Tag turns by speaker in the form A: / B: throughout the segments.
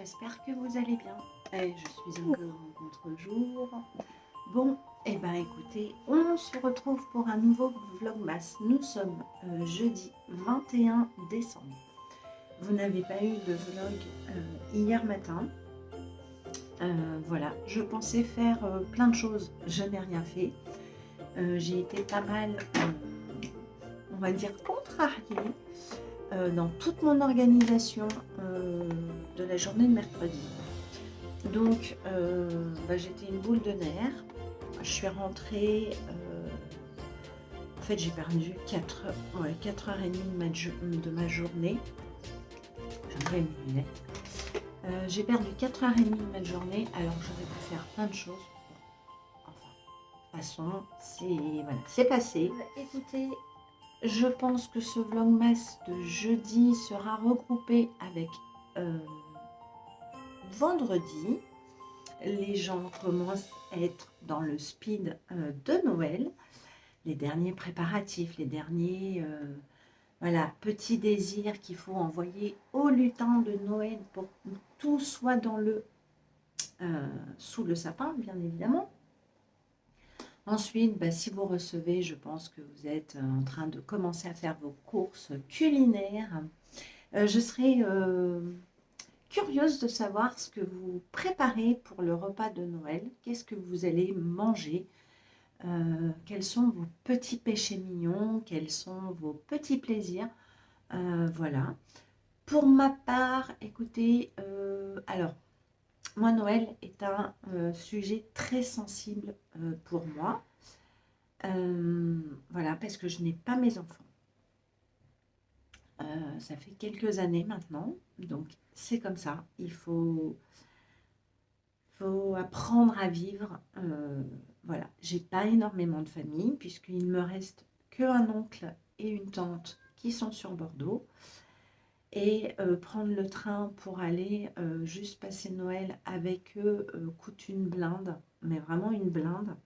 A: j'espère que vous allez bien. Je suis encore en contre-jour. Bon, et ben écoutez, on se retrouve pour un nouveau Vlogmas. Nous sommes jeudi 21 décembre. Vous n'avez pas eu de vlog hier matin. Voilà, je pensais faire plein de choses, je n'ai rien fait. J'ai été pas mal, on va dire, contrariée dans toute mon organisation de la journée de mercredi. Donc, j'étais une boule de nerfs. Je suis rentrée, en fait j'ai perdu 4h30 de ma journée. J'aimerais mes lunettes. J'ai perdu 4h30 de ma journée, alors j'aurais pu faire plein de choses. Enfin, passons, c'est passé. Écoutez, je pense que ce vlogmas de jeudi sera regroupé avec vendredi. Les gens commencent à être dans le speed de Noël. Les derniers préparatifs, les derniers petits désirs qu'il faut envoyer au lutin de Noël pour que tout soit dans sous le sapin, bien évidemment. Ensuite, si vous recevez, je pense que vous êtes en train de commencer à faire vos courses culinaires. Je serai curieuse de savoir ce que vous préparez pour le repas de Noël. Qu'est-ce que vous allez manger? Quels sont vos petits péchés mignons? Quels sont vos petits plaisirs? Voilà. Pour ma part, écoutez, alors, moi, Noël est un sujet très sensible pour moi. Voilà, parce que je n'ai pas mes enfants. Ça fait quelques années maintenant, donc c'est comme ça. Il faut apprendre à vivre. Voilà, j'ai pas énormément de famille, puisqu'il me reste qu'un oncle et une tante qui sont sur Bordeaux. Et prendre le train pour aller juste passer Noël avec eux coûte une blinde, mais vraiment une blinde.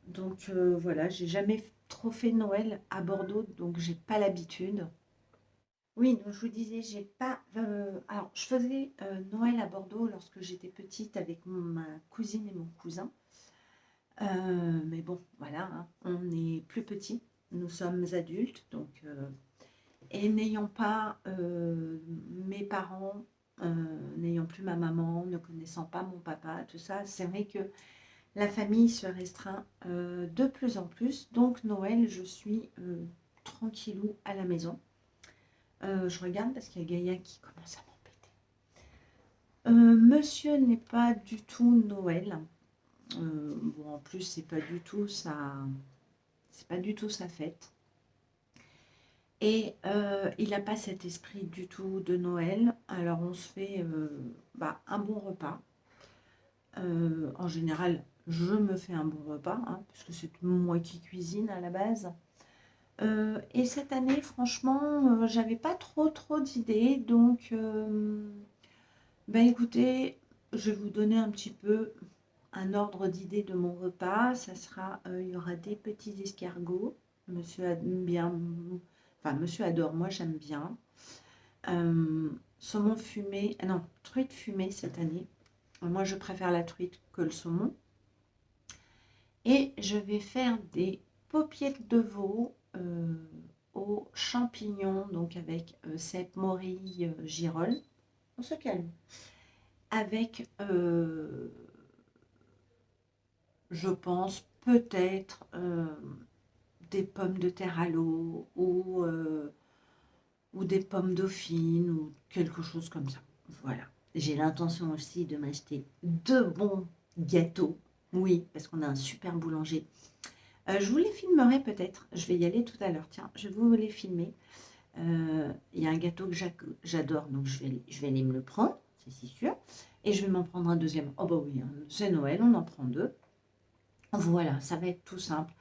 A: Donc voilà, j'ai jamais trop fait Noël à Bordeaux, donc j'ai pas l'habitude. Oui, donc je vous disais, j'ai pas. Alors, je faisais Noël à Bordeaux lorsque j'étais petite avec ma cousine et mon cousin. Mais bon, voilà, hein, on est plus petits, nous sommes adultes, donc. Et n'ayant pas mes parents, n'ayant plus ma maman, ne connaissant pas mon papa, tout ça, c'est vrai que la famille se restreint de plus en plus. Donc Noël, je suis tranquillou à la maison. Je regarde parce qu'il y a Gaïa qui commence à m'embêter. Monsieur n'est pas du tout Noël. Bon, en plus, c'est pas du tout sa fête. Et il n'a pas cet esprit du tout de Noël. Alors on se fait un bon repas. En général, je me fais un bon repas, hein, puisque c'est moi qui cuisine à la base. Et cette année, franchement, j'avais pas trop d'idées. Donc, écoutez, je vais vous donner un petit peu un ordre d'idée de mon repas. Ça sera, il y aura des petits escargots. Monsieur aime bien, enfin monsieur adore, moi j'aime bien. Saumon fumé, non, truite fumée cette année. Moi je préfère la truite que le saumon. Et je vais faire des paupiètes de veau aux champignons, donc avec cèpe, morille, girole. On se calme. Avec, je pense, peut-être des pommes de terre à l'eau ou des pommes dauphines ou quelque chose comme ça. Voilà. J'ai l'intention aussi de m'acheter de bons gâteaux. Oui, parce qu'on a un super boulanger. Je vous les filmerai peut-être. Je vais y aller tout à l'heure. Tiens, je vais vous les filmer. Il y a un gâteau que j'adore, donc je vais aller me le prendre, c'est sûr. Et je vais m'en prendre un deuxième. Oh bah oui, hein, c'est Noël, on en prend deux. Voilà, ça va être tout simple.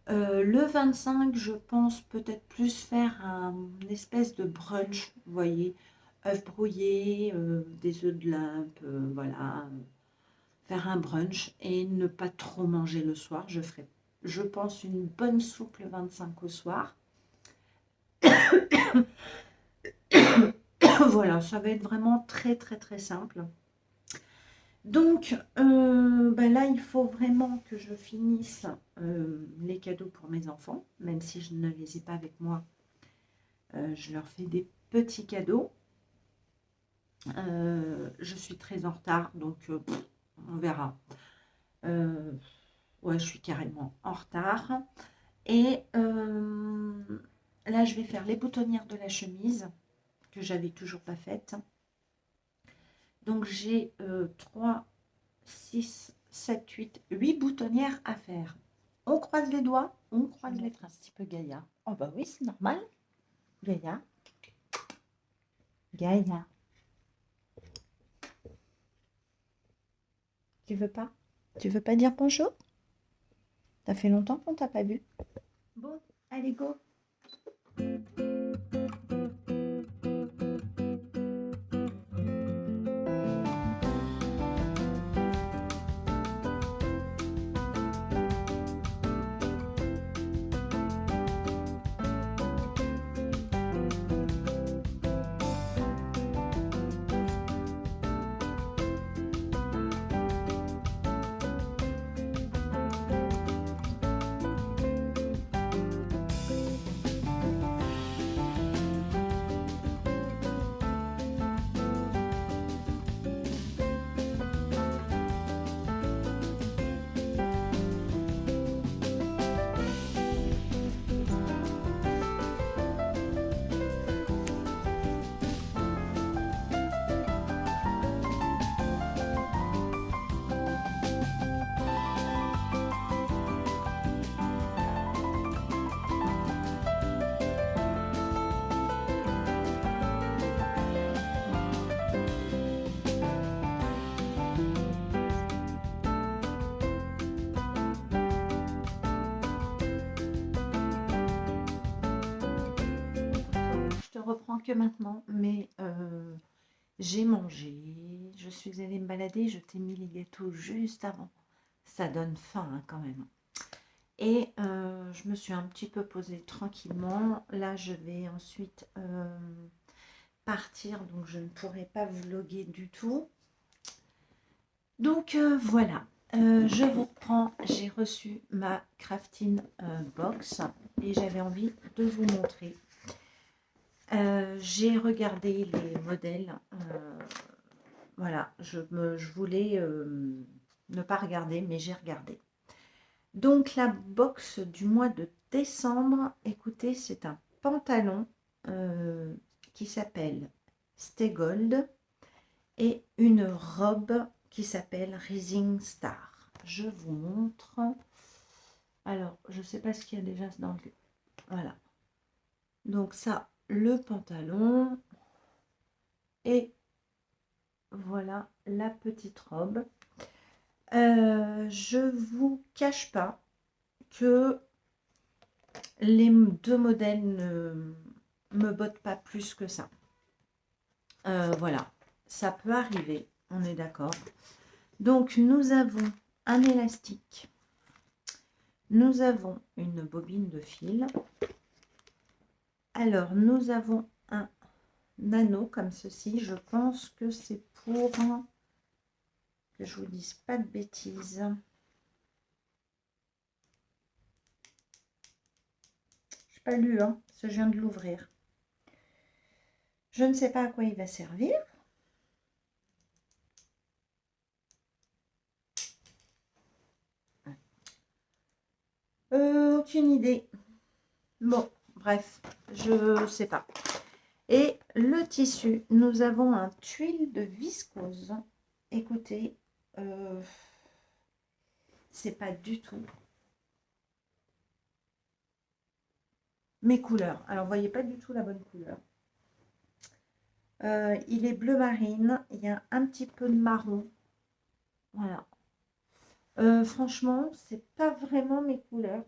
A: Le 25, je pense peut-être plus faire une espèce de brunch, vous voyez, œufs brouillés, des œufs de limpe, voilà, faire un brunch et ne pas trop manger le soir. Je ferai, je pense, une bonne soupe le 25 au soir. Voilà, ça va être vraiment très très très simple. Donc ben là, il faut vraiment que je finisse les cadeaux pour mes enfants, même si je ne les ai pas avec moi. Je leur fais des petits cadeaux. Je suis très en retard, donc on verra. Ouais, je suis carrément en retard. Et là, je vais faire les boutonnières de la chemise que j'avais toujours pas faites. Donc j'ai 3, 6, 7, 8, 8 boutonnières à faire. On croise les doigts, on croise les doigts. Un petit peu Gaïa. Oh bah oui, c'est normal. Gaïa. Gaïa. Tu veux pas? Tu veux pas dire bonjour? Ça fait longtemps qu'on t'a pas vu. Bon, allez, go. Je te reprends que maintenant, mais j'ai mangé, je suis allée me balader, je t'ai mis les gâteaux juste avant. Ça donne faim hein, quand même. Et je me suis un petit peu posée tranquillement. Là, je vais ensuite partir, donc je ne pourrai pas vlogger du tout. Donc voilà, je vous reprends. J'ai reçu ma crafting box et j'avais envie de vous montrer. J'ai regardé les modèles. Voilà, je voulais ne pas regarder, mais j'ai regardé. Donc la box du mois de décembre, écoutez, c'est un pantalon qui s'appelle Stay Gold et une robe qui s'appelle Rising Star. Je vous montre. Alors, je ne sais pas ce qu'il y a déjà dans le... Voilà. Donc ça, le pantalon. Et voilà la petite robe. Je vous cache pas que les deux modèles ne me bottent pas plus que ça. Voilà, ça peut arriver, on est d'accord. Donc, nous avons un élastique. Nous avons une bobine de fil. Alors, nous avons un anneau comme ceci. Je pense que c'est pour que je vous dise pas de bêtises. Je n'ai pas lu, hein, parce que je viens de l'ouvrir. Je ne sais pas à quoi il va servir. Aucune idée. Bon, bref, je sais pas. Et le tissu, nous avons un tuile de viscose. Écoutez, c'est pas du tout mes couleurs. Alors, vous voyez pas du tout la bonne couleur. Il est bleu marine. Il y a un petit peu de marron. Voilà. Franchement, c'est pas vraiment mes couleurs.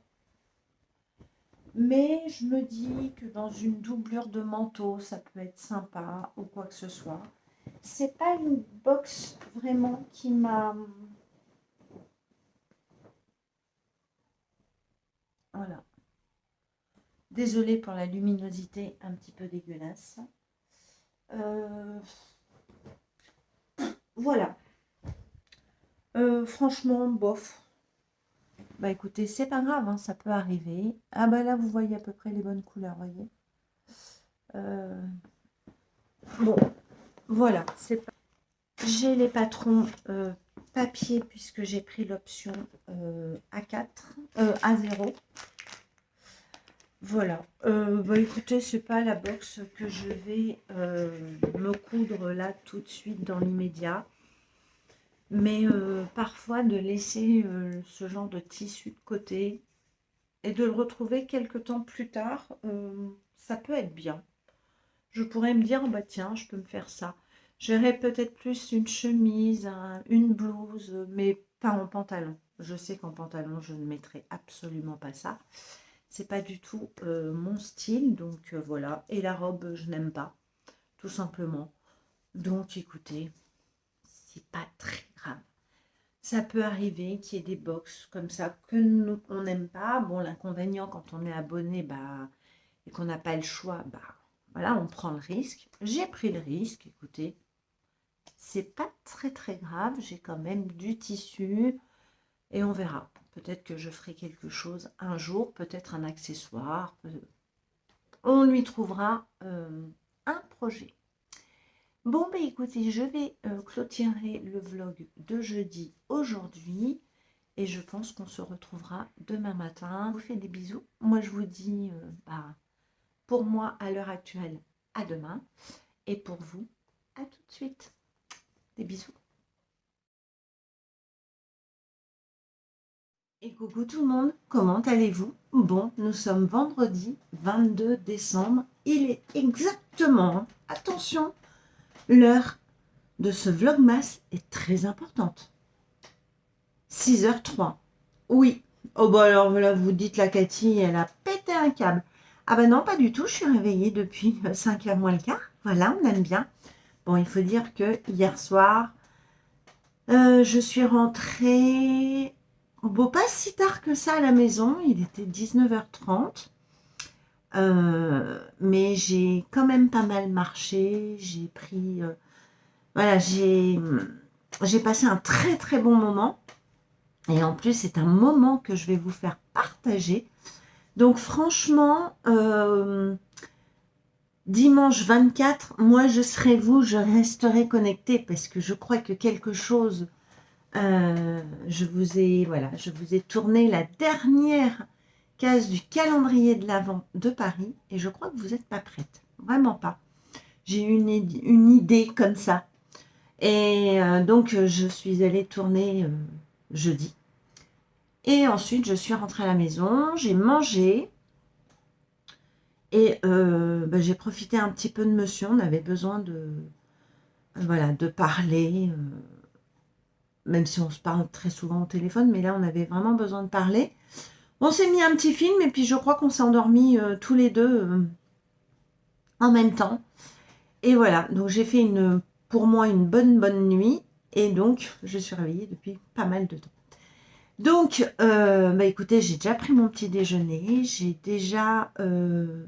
A: Mais je me dis que dans une doublure de manteau, ça peut être sympa ou quoi que ce soit. C'est pas une box vraiment qui m'a... Voilà. Désolée pour la luminosité un petit peu dégueulasse. Euh, voilà. Franchement, bof. Bah écoutez, c'est pas grave, hein, ça peut arriver. Ah bah là, vous voyez à peu près les bonnes couleurs, voyez. Euh, bon, voilà. J'ai les patrons papier puisque j'ai pris l'option A4, A0. Voilà. Bah écoutez, c'est pas la box que je vais me coudre là tout de suite dans l'immédiat. Mais parfois de laisser ce genre de tissu de côté et de le retrouver quelques temps plus tard, ça peut être bien. Je pourrais me dire, oh bah tiens, je peux me faire ça. J'aurais peut-être plus une chemise, une blouse, mais pas en pantalon. Je sais qu'en pantalon, je ne mettrai absolument pas ça. C'est pas du tout mon style, donc voilà. Et la robe, je n'aime pas, tout simplement. Donc écoutez, c'est pas très grave. Ça peut arriver qu'il y ait des box comme ça que nous, on n'aime pas. Bon, l'inconvénient quand on est abonné, bah, et qu'on n'a pas le choix, bah voilà, on prend le risque. J'ai pris le risque, écoutez, c'est pas très très grave. J'ai quand même du tissu et on verra. Peut-être que je ferai quelque chose un jour, peut-être un accessoire. On lui trouvera un projet. Bon, bah écoutez, je vais clôturer le vlog de jeudi aujourd'hui. Et je pense qu'on se retrouvera demain matin. Je vous fais des bisous. Moi, je vous dis, pour moi, à l'heure actuelle, à demain. Et pour vous, à tout de suite. Des bisous. Et coucou tout le monde, comment allez-vous? Bon, nous sommes vendredi 22 décembre. Il est exactement, attention, l'heure de ce vlogmas est très importante. 6h03. Oui. Oh bah alors là, vous dites la Cathy, elle a pété un câble. Ah bah non, pas du tout, je suis réveillée depuis 5h moins le quart. Voilà, on aime bien. Bon, il faut dire que hier soir, je suis rentrée, bon, pas si tard que ça à la maison, il était 19h30. Mais j'ai quand même pas mal marché, j'ai pris, voilà, j'ai passé un très très bon moment. Et en plus, c'est un moment que je vais vous faire partager. Donc franchement, dimanche 24, moi je serai vous, je resterai connectée parce que je crois que quelque chose, je vous ai tourné la dernière case du calendrier de l'Avent de Paris et je crois que vous n'êtes pas prête, vraiment pas. J'ai eu une idée comme ça. Et donc je suis allée tourner jeudi. Et ensuite, je suis rentrée à la maison, j'ai mangé et j'ai profité un petit peu de monsieur. On avait besoin voilà, de parler, même si on se parle très souvent au téléphone, mais là, on avait vraiment besoin de parler. On s'est mis un petit film et puis je crois qu'on s'est endormis tous les deux en même temps. Et voilà, donc j'ai fait pour moi une bonne nuit et donc je suis réveillée depuis pas mal de temps. Donc, écoutez, j'ai déjà pris mon petit déjeuner, j'ai déjà, vous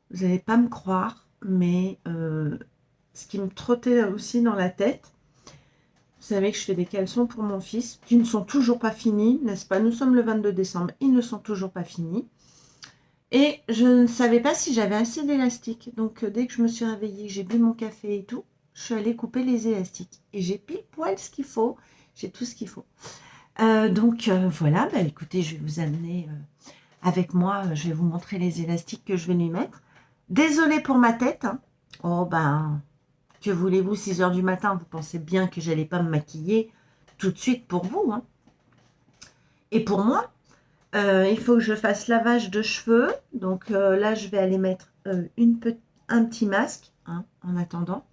A: n'allez pas me croire, mais ce qui me trottait aussi dans la tête, vous savez que je fais des caleçons pour mon fils, qui ne sont toujours pas finis, n'est-ce pas? Nous sommes le 22 décembre, ils ne sont toujours pas finis. Et je ne savais pas si j'avais assez d'élastiques. Donc, dès que je me suis réveillée, j'ai bu mon café et tout, je suis allée couper les élastiques. Et j'ai pile poil ce qu'il faut, j'ai tout ce qu'il faut. Donc voilà, écoutez, je vais vous amener avec moi, je vais vous montrer les élastiques que je vais lui mettre. Désolée pour ma tête. Hein. Oh que voulez-vous, 6h du matin, vous pensez bien que j'allais pas me maquiller tout de suite pour vous. Hein. Et pour moi, il faut que je fasse lavage de cheveux. Donc là, je vais aller mettre un petit masque hein, en attendant.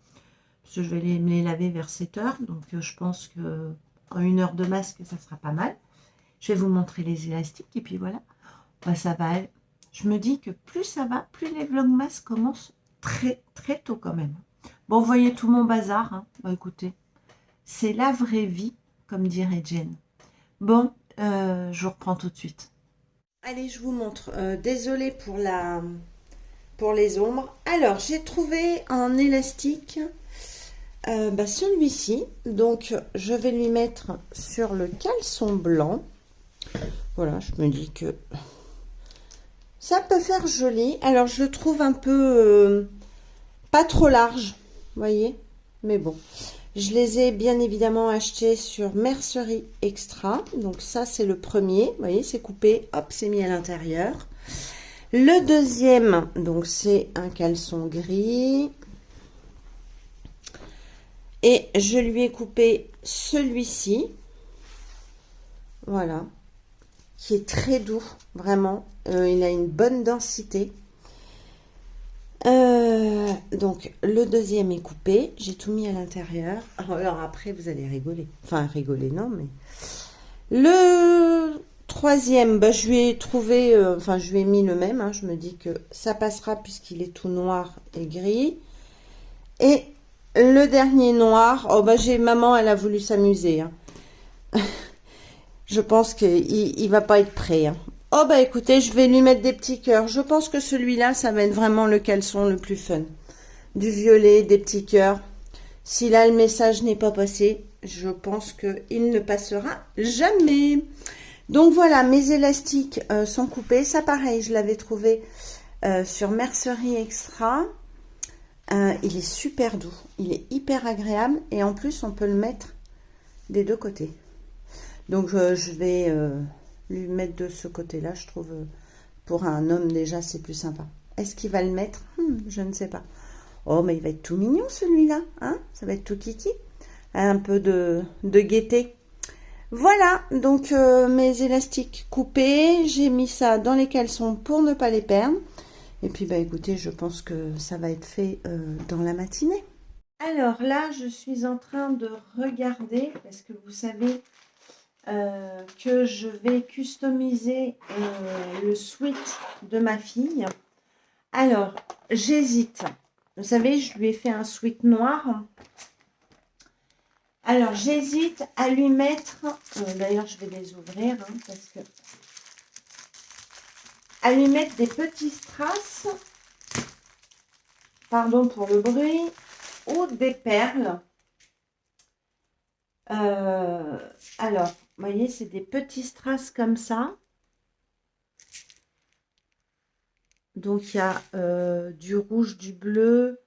A: Parce que je vais me les laver vers 7h. Donc je pense que en 1 heure de masque, ça sera pas mal. Je vais vous montrer les élastiques et puis voilà. Ça va. Je me dis que plus ça va, plus les vlogmas commencent très très tôt quand même. Bon, vous voyez tout mon bazar. Hein. Écoutez, c'est la vraie vie, comme dirait Jen. Bon, je vous reprends tout de suite. Allez, je vous montre. Désolée pour
B: pour les ombres. Alors, j'ai trouvé un élastique, celui-ci. Donc, je vais lui mettre sur le caleçon blanc. Voilà, je me dis que ça peut faire joli. Alors, je le trouve un peu pas trop large, vous voyez. Mais bon, je les ai bien évidemment achetés sur Mercerie Extra. Donc ça, c'est le premier. Vous voyez, c'est coupé, hop, c'est mis à l'intérieur. Le deuxième, donc c'est un caleçon gris. Et je lui ai coupé celui-ci. Voilà. Qui est très doux, vraiment. Il a une bonne densité. Donc, le deuxième est coupé. J'ai tout mis à l'intérieur. Alors après, vous allez rigoler. Enfin, rigoler, non, mais... Le troisième, je lui ai trouvé... je lui ai mis le même. Hein, je me dis que ça passera puisqu'il est tout noir et gris. Et le dernier noir... maman, elle a voulu s'amuser. Hein. Je pense qu'il va pas être prêt. Hein. Oh écoutez, je vais lui mettre des petits cœurs. Je pense que celui-là, ça va être vraiment le caleçon le plus fun. Du violet, des petits cœurs. Si là, le message n'est pas passé, je pense qu'il ne passera jamais. Donc voilà, mes élastiques sont coupés. Ça, pareil, je l'avais trouvé sur Mercerie Extra. Il est super doux. Il est hyper agréable. Et en plus, on peut le mettre des deux côtés. Donc, je vais lui mettre de ce côté-là. Je trouve, pour un homme, déjà, c'est plus sympa. Est-ce qu'il va le mettre? Je ne sais pas. Oh, mais il va être tout mignon, celui-là. Hein, ça va être tout kiki. Un peu de gaieté. Voilà, donc mes élastiques coupés. J'ai mis ça dans les caleçons pour ne pas les perdre. Et puis, écoutez, je pense que ça va être fait dans la matinée. Alors là, je suis en train de regarder, parce que vous savez... que je vais customiser le sweat de ma fille. Alors, j'hésite. Vous savez, je lui ai fait un sweat noir. Alors, j'hésite à lui mettre... D'ailleurs, je vais les ouvrir, hein, parce que... À lui mettre des petits strass. Pardon pour le bruit. Ou des perles. Alors, vous voyez, c'est des petits strass comme ça. Donc, il y a du rouge, du bleu,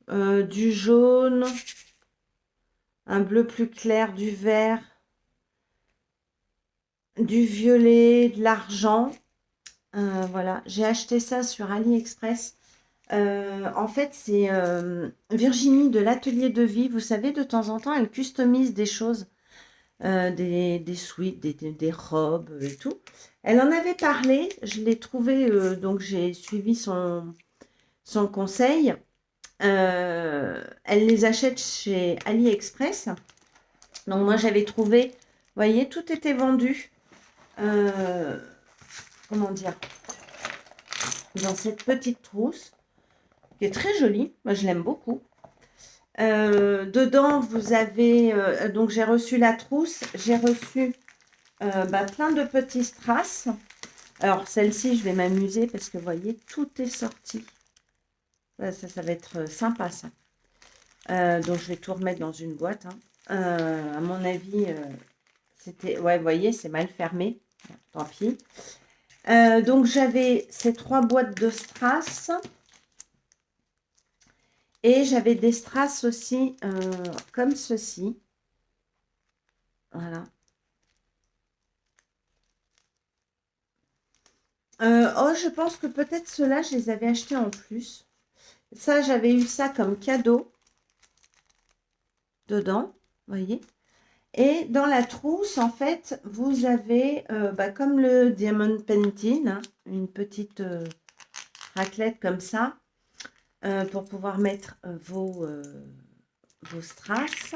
B: du jaune, un bleu plus clair, du vert, du violet, de l'argent. Voilà, j'ai acheté ça sur AliExpress. En fait, c'est Virginie de l'Atelier de Vie. Vous savez, de temps en temps, elle customise des choses. Des sweats, des robes et tout. Elle en avait parlé, je l'ai trouvé, donc j'ai suivi son conseil. Elle les achète chez AliExpress. Donc moi j'avais trouvé, vous voyez, tout était vendu. Comment dire, dans cette petite trousse, qui est très jolie. Moi je l'aime beaucoup. Dedans, vous avez... donc, j'ai reçu la trousse. J'ai reçu plein de petits strass. Alors, celle-ci, je vais m'amuser parce que, vous voyez, tout est sorti. Ça va être sympa, ça. Donc, je vais tout remettre dans une boîte. Hein. À mon avis, c'était... Ouais, vous voyez, c'est mal fermé. Tant pis. Donc, j'avais ces 3 boîtes de strass. Et j'avais des strass aussi comme ceci. Voilà. Je pense que peut-être ceux-là, je les avais achetés en plus. Ça, j'avais eu ça comme cadeau dedans, voyez. Et dans la trousse, en fait, vous avez, comme le Diamond Painting, hein, une petite raclette comme ça, pour pouvoir mettre vos strass.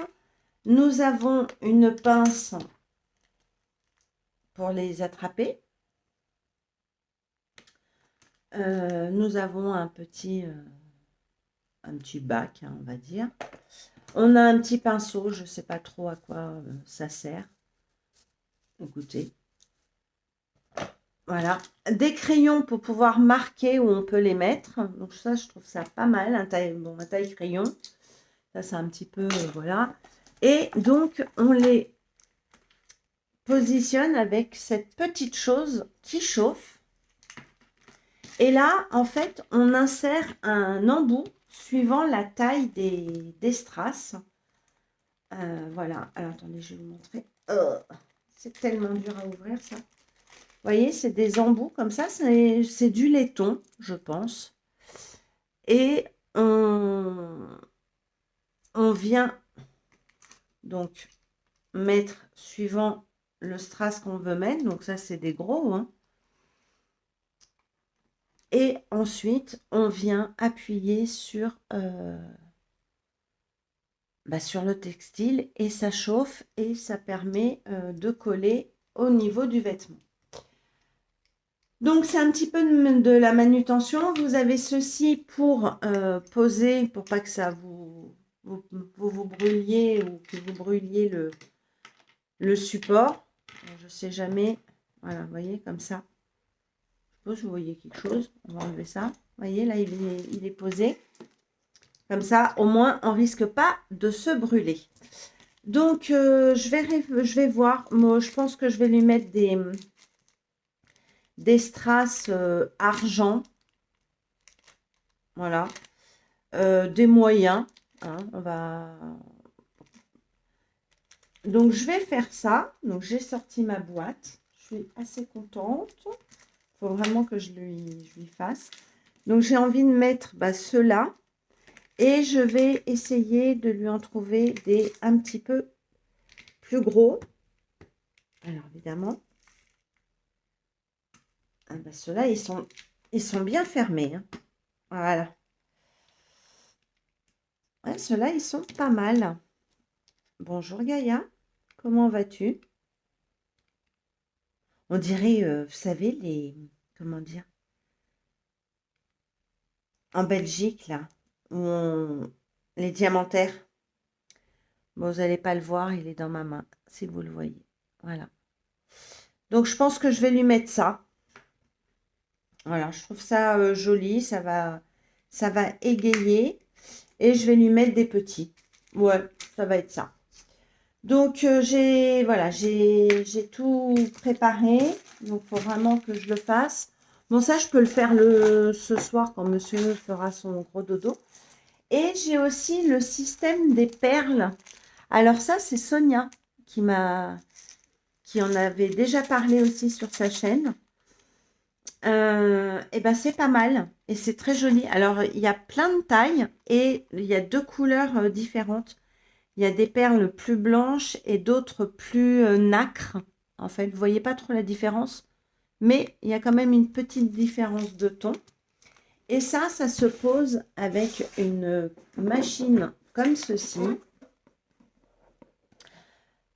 B: Nous avons une pince pour les attraper. Nous avons un petit bac, hein, on va dire. On a un petit pinceau, je ne sais pas trop à quoi ça sert. Écoutez. Voilà. Des crayons pour pouvoir marquer où on peut les mettre. Donc ça, je trouve ça pas mal. Un taille crayon. Ça, c'est un petit peu, voilà. Et donc, on les positionne avec cette petite chose qui chauffe. Et là, en fait, on insère un embout suivant la taille des strass. Voilà. Alors, attendez, je vais vous montrer. C'est tellement dur à ouvrir, ça. Vous voyez, c'est des embouts comme ça. C'est du laiton, je pense. Et on vient donc mettre suivant le strass qu'on veut mettre. Donc ça, c'est des gros. Hein. Et ensuite, on vient appuyer sur le textile et ça chauffe et ça permet de coller au niveau du vêtement. Donc, c'est un petit peu de la manutention. Vous avez ceci pour poser, pour pas que ça vous brûliez ou que vous brûliez le support. Je ne sais jamais. Voilà, vous voyez, comme ça. Je suppose que vous voyez quelque chose. On va enlever ça. Vous voyez, là, il est posé. Comme ça, au moins, on ne risque pas de se brûler. Donc, je vais voir. Moi, je pense que je vais lui mettre des strass argent. Voilà. Des moyens. Hein, on va... Donc, je vais faire ça. Donc, j'ai sorti ma boîte. Je suis assez contente. Il faut vraiment que je lui fasse. Donc, j'ai envie de mettre ceux-là. Et je vais essayer de lui en trouver des un petit peu plus gros. Alors, évidemment. Ceux-là, ils sont bien fermés. Hein. Voilà. Ouais, ceux-là, ils sont pas mal. Bonjour Gaïa, comment vas-tu? On dirait, vous savez, comment dire, en Belgique, là, les diamantaires. Bon, vous n'allez pas le voir, il est dans ma main, si vous le voyez. Voilà. Donc, je pense que je vais lui mettre ça. Voilà, je trouve ça joli, ça va égayer. Et je vais lui mettre des petits. Ouais, ça va être ça. Donc, j'ai tout préparé. Donc, il faut vraiment que je le fasse. Bon, ça, je peux le faire ce soir quand monsieur fera son gros dodo. Et j'ai aussi le système des perles. Alors ça, c'est Sonia qui en avait déjà parlé aussi sur sa chaîne. Et ben c'est pas mal et c'est très joli. Alors, il y a plein de tailles et il y a deux couleurs différentes. Il y a des perles plus blanches et d'autres plus nacre. En fait, vous voyez pas trop la différence, mais il y a quand même une petite différence de ton. Et ça se pose avec une machine comme ceci.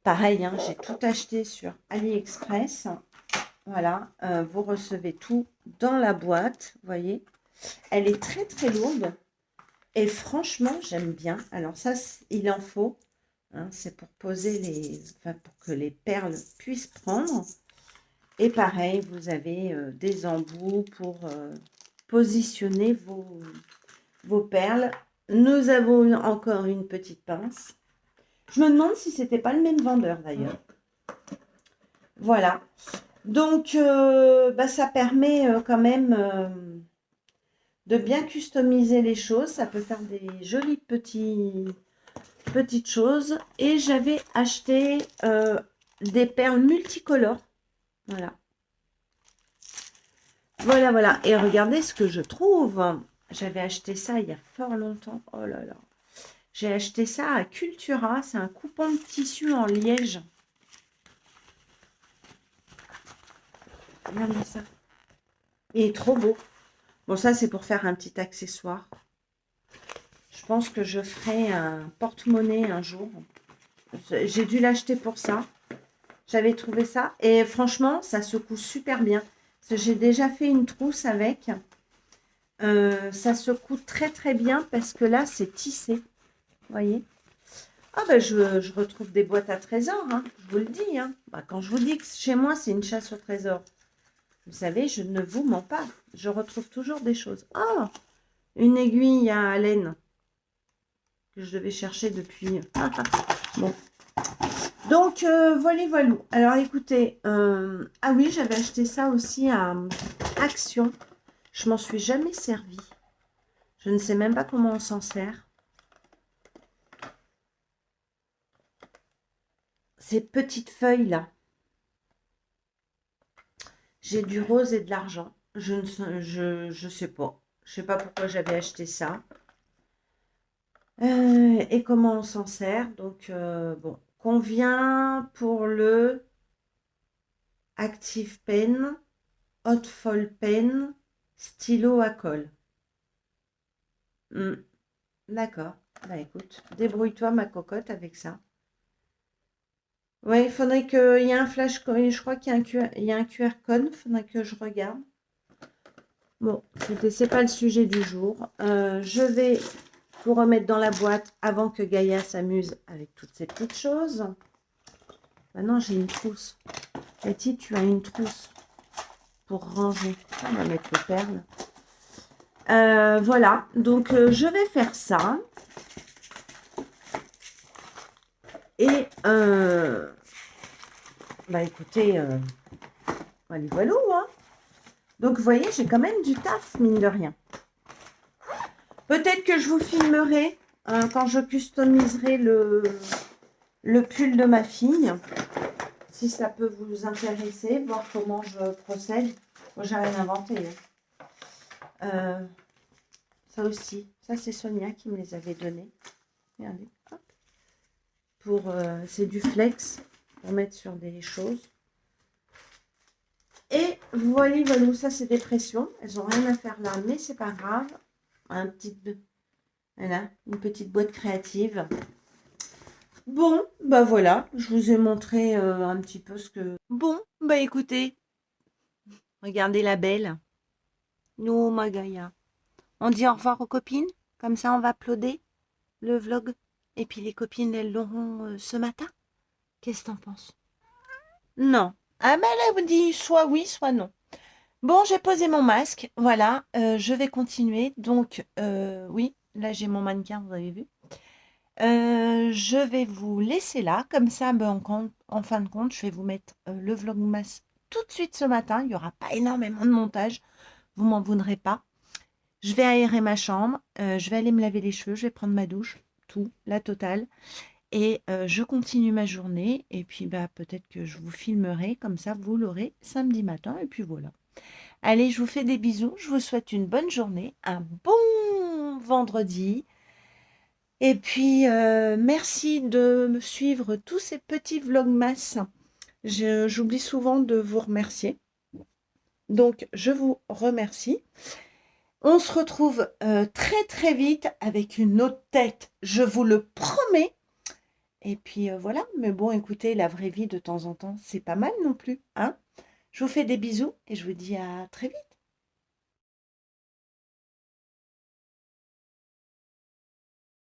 B: Pareil, hein, j'ai tout acheté sur AliExpress. Voilà, vous recevez tout dans la boîte, vous voyez. Elle est très très lourde et franchement, j'aime bien. Alors ça, il en faut. Hein, c'est pour poser pour que les perles puissent prendre. Et pareil, vous avez des embouts pour positionner vos perles. Nous avons encore une petite pince. Je me demande si c'était pas le même vendeur d'ailleurs. Voilà. Donc, ça permet quand même de bien customiser les choses. Ça peut faire des jolies petites choses. Et j'avais acheté des perles multicolores. Voilà. Voilà. Et regardez ce que je trouve. J'avais acheté ça il y a fort longtemps. Oh là là. J'ai acheté ça à Cultura. C'est un coupon de tissu en liège. Regardez ça. Il est trop beau. Bon, ça, c'est pour faire un petit accessoire. Je pense que je ferai un porte-monnaie un jour. J'ai dû l'acheter pour ça. J'avais trouvé ça. Et franchement, ça secoue super bien. J'ai déjà fait une trousse avec. Ça secoue très, très bien parce que là, c'est tissé. Vous voyez? Ah ben, je retrouve des boîtes à trésors. Hein, je vous le dis. Hein. Quand je vous dis que chez moi, c'est une chasse au trésor. Vous savez, je ne vous mens pas. Je retrouve toujours des choses. Oh, une aiguille à laine que je devais chercher depuis. Bon. Donc, voilà. Alors, écoutez. Ah oui, j'avais acheté ça aussi à Action. Je m'en suis jamais servi. Je ne sais même pas comment on s'en sert. Ces petites feuilles-là. J'ai du rose et de l'argent. Je sais pas. Je sais pas pourquoi j'avais acheté ça. Et comment on s'en sert. Donc, bon. Combien pour le Active Pen, Hot Foil Pen, stylo à colle. D'accord. Bah écoute, débrouille-toi ma cocotte avec ça. Ouais, il faudrait qu'il y ait un flash, je crois qu'il y a un QR code, il faudrait que je regarde. Bon, écoutez, c'est pas le sujet du jour. Je vais vous remettre dans la boîte avant que Gaïa s'amuse avec toutes ces petites choses. Maintenant, j'ai une trousse. Cathy, tu as une trousse pour ranger. On va mettre les perles. Voilà, donc je vais faire ça. Et bah écoutez, voilà, hein. Donc vous voyez, j'ai quand même du taf, mine de rien. Peut-être que je vous filmerai quand je customiserai le pull de ma fille. Si ça peut vous intéresser, voir comment je procède. Moi, j'ai rien inventé. Hein. Ça aussi, ça c'est Sonia qui me les avait donnés. Regardez, hop. C'est du flex pour mettre sur des choses. Et voilà, ça c'est des pressions. Elles n'ont rien à faire là, mais c'est pas grave. Voilà, une petite boîte créative. Bon, bah voilà, je vous ai montré un petit peu ce que... Bon, bah écoutez, regardez la belle. Nous, ma Gaïa. On dit au revoir aux copines, comme ça on va uploader le vlog. Et puis les copines, elles l'auront ce matin. Qu'est-ce que t'en penses? Non. Ah mais elle vous dit soit oui, soit non. Bon, j'ai posé mon masque, voilà, je vais continuer. Donc, oui, là j'ai mon mannequin, vous avez vu. Je vais vous laisser là, comme ça, ben, en fin de compte, je vais vous mettre le vlogmas tout de suite ce matin. Il n'y aura pas énormément de montage, vous m'en voudrez pas. Je vais aérer ma chambre, je vais aller me laver les cheveux, je vais prendre ma douche, tout, la totale. Et je continue ma journée, et puis bah, peut-être que je vous filmerai, comme ça vous l'aurez samedi matin, et puis voilà. Allez, je vous fais des bisous, je vous souhaite une bonne journée, un bon vendredi. Et puis, merci de me suivre tous ces petits vlogmas. J'oublie souvent de vous remercier. Donc, je vous remercie. On se retrouve très très vite avec une autre tête, je vous le promets. Et puis voilà, mais bon, écoutez, la vraie vie de temps en temps, c'est pas mal non plus. Hein, je vous fais des bisous et je vous dis à très vite.